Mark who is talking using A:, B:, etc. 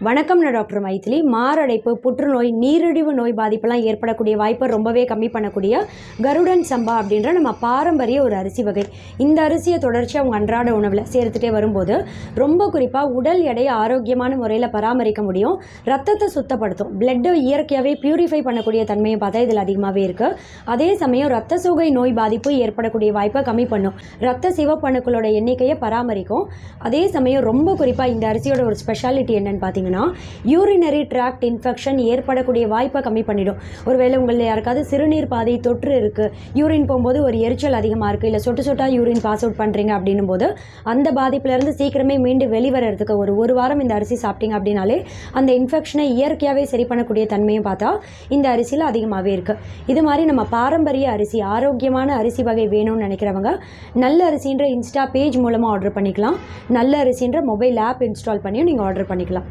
A: வணக்கம், நான் டாக்டர் மைதிலி. மாரடைப்பு, புற்றுநோய், நீரிழிவு நோய் பாதிப்பெல்லாம் ஏற்படக்கூடிய வாய்ப்பை ரொம்பவே கம்மி பண்ணக்கூடிய கருடன் சம்பா அப்படின்ற நம்ம பாரம்பரிய ஒரு அரிசி வகை. இந்த அரிசியை தொடர்ச்சியாக அவங்க அன்றாட உணவில் சேர்த்துட்டே வரும்போது ரொம்ப குறிப்பாக உடல் எடையை ஆரோக்கியமான முறையில் பராமரிக்க முடியும். ரத்தத்தை சுத்தப்படுத்தும், பிளட்டை இயற்கையாகவே பியூரிஃபை பண்ணக்கூடிய தன்மையை பார்த்தா இதில் அதிகமாகவே இருக்குது. அதே சமயம் ரத்த சோகை நோய் பாதிப்பு ஏற்படக்கூடிய வாய்ப்பை கம்மி பண்ணும். ரத்த சிவப்பணுக்களோட எண்ணிக்கையை பராமரிக்கும். அதே சமயம் ரொம்ப குறிப்பாக இந்த அரிசியோட ஒரு ஸ்பெஷாலிட்டி என்னன்னு பார்த்தீங்கன்னா, யூரினரி ட்ராக்ட் இன்ஃபெக்ஷன் ஏற்படக்கூடிய வாய்ப்பை கம்மி பண்ணிடும். ஒருவேளை உங்களில் யாருக்காவது சிறுநீர் பாதை தொற்று இருக்குது, யூரின் போகும்போது ஒரு எரிச்சல் அதிகமாக இருக்குது, இல்லை சொட்டு சொட்டாக யூரின் பாஸ் அவுட் பண்ணுறீங்க அப்படின்னும் போது அந்த பாதிப்புலேருந்து சீக்கிரமே மீண்டு வெளிவரத்துக்கு ஒரு வாரம் இந்த அரிசி சாப்பிட்டீங்க அப்படின்னாலே அந்த இன்ஃபெக்ஷனை இயற்கையாகவே சரி பண்ணக்கூடிய தன்மையும் பார்த்தா இந்த அரிசியில் அதிகமாகவே இருக்குது. இது மாதிரி நம்ம பாரம்பரிய அரிசி, ஆரோக்கியமான அரிசி வகை வேணும்னு நினைக்கிறவங்க நல்ல அரிசின்ற இன்ஸ்டா பேஜ் மூலமாக ஆர்டர் பண்ணிக்கலாம். நல்ல அரிசின்ற மொபைல் ஆப் இன்ஸ்டால் பண்ணியும் நீங்கள் ஆர்டர் பண்ணிக்கலாம்.